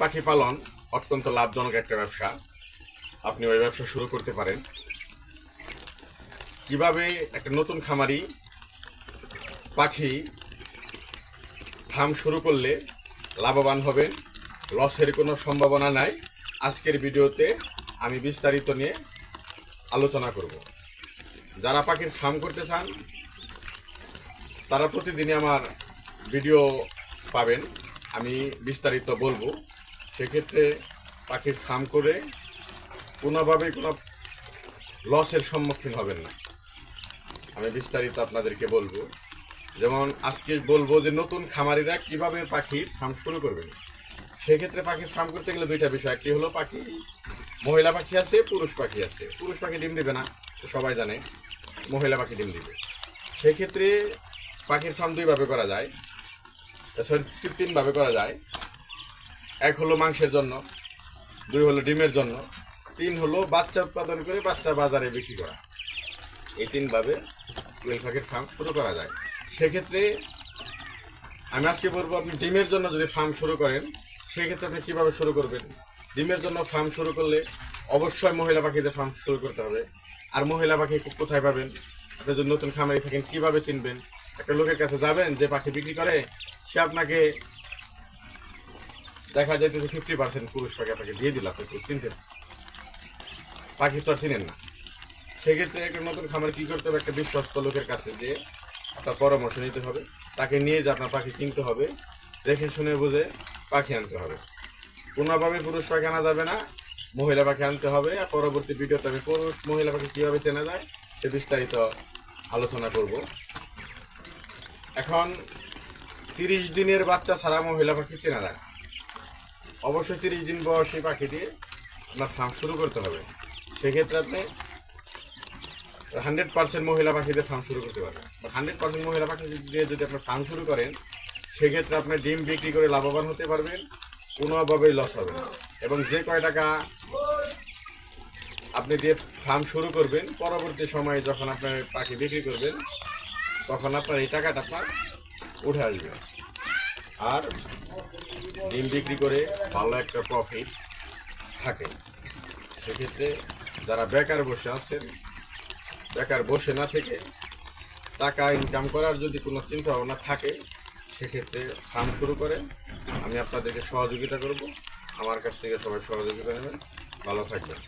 পাখি পালন অত্যন্ত লাভজনক একটা ব্যবসা। আপনি ওই ব্যবসা শুরু করতে পারেন। কিভাবে একটা নতুন খামারি পাখি ফার্ম শুরু করলে লাভবান হবেন, লসের কোনো সম্ভাবনা নাই, আজকের ভিডিওতে আমি বিস্তারিত নিয়ে আলোচনা করব। যারা পাখির ফার্ম করতে চান তারা প্রতিদিনই আমার ভিডিও পাবেন, আমি বিস্তারিত বলবো। সেক্ষেত্রে পাখির ফার্ম করে কোনোভাবেই কোনো লসের সম্মুখীন হবেন না। আমি বিস্তারিত আপনাদেরকে বলবো। যেমন আজকে বলবো যে নতুন খামারিরা কিভাবে পাখির ফার্ম শুরু করবেন। সেক্ষেত্রে পাখির ফার্ম করতে গেলে দুইটা বিষয়, একটি হলো পাখি, মহিলা পাখি আছে, পুরুষ পাখি আছে। পুরুষ পাখি ডিম দেবে না, তো সবাই জানে, মহিলা পাখি ডিম দিবে। সেক্ষেত্রে পাখির ফার্ম দুইভাবে করা যায়, তিনভাবে করা যায়। এক হলো মাংসের জন্য, দুই হলো ডিমের জন্য, তিন হলো বাচ্চা উৎপাদন করে বাচ্চা বাজারে বিক্রি করা। এই তিনভাবে কোয়েল পাখির ফার্ম শুরু করা যায়। সেক্ষেত্রে আমি আজকে বলবো, আপনি ডিমের জন্য যদি ফার্ম শুরু করেন সেক্ষেত্রে আপনি কীভাবে শুরু করবেন। ডিমের জন্য ফার্ম শুরু করলে অবশ্যই মহিলা পাখিদের ফার্ম শুরু করতে হবে। আর মহিলা পাখি কোথায় পাবেন? আপনি যদি নতুন খামারি থাকেন কীভাবে চিনবেন? একটা লোকের কাছে যাবেন যে পাখি বিক্রি করে, সে আপনাকে দেখা যায় যে 50% পুরুষ পাখি আপনাকে দিয়ে দিল, আপনি চিনতেন, পাখি তো আর চিনেন না। সেক্ষেত্রে একটা নতুন খামার কী করতে হবে? একটা বিশ্বস্ত লোকের কাছে যে আপনার পরামর্শ নিতে হবে, তাকে নিয়ে যে আপনার পাখি কিনতে হবে, দেখে শুনে বুঝে পাখি আনতে হবে। কোনোভাবে পুরুষ পাখি আনা যাবে না, মহিলা পাখি আনতে হবে। আর পরবর্তী ভিডিওতে আমি পুরুষ মহিলা পাখি কীভাবে চেনা যায় সে বিস্তারিত আলোচনা করব। এখন 30 দিনের বাচ্চা ছাড়া মহিলা পাখি চেনা যায়। অবশ্যই 30 দিন বয়সী পাখি দিয়ে আপনার ফার্ম শুরু করতে হবে। সেক্ষেত্রে আপনি 100% মহিলা পাখিদের ফার্ম শুরু করতে পারবেন। 100% মহিলা পাখি দিয়ে যদি আপনার ফার্ম শুরু করেন সেক্ষেত্রে আপনি ডিম বিক্রি করে লাভবান হতে পারবেন, কোনোভাবেই লস হবে না। এবং যে কয় টাকা আপনি দিয়ে ফার্ম শুরু করবেন, পরবর্তী সময়ে যখন আপনার পাখি বিক্রি করবেন তখন আপনার এই টাকাটা আপনার উঠে আসবে। আর ডিম বিক্রি করে ভালো একটা প্রফিট থাকে। সেক্ষেত্রে যারা বেকার বসে আছেন, বেকার বসে না থেকে টাকা ইনকাম করার যদি কোনো চিন্তা ভাবনা থাকে সেক্ষেত্রে ফার্ম শুরু করে আমি আপনাদেরকে সহযোগিতা করব। আমার কাছ থেকে সবাই সহযোগিতা নেবেন। ভালো থাকবেন।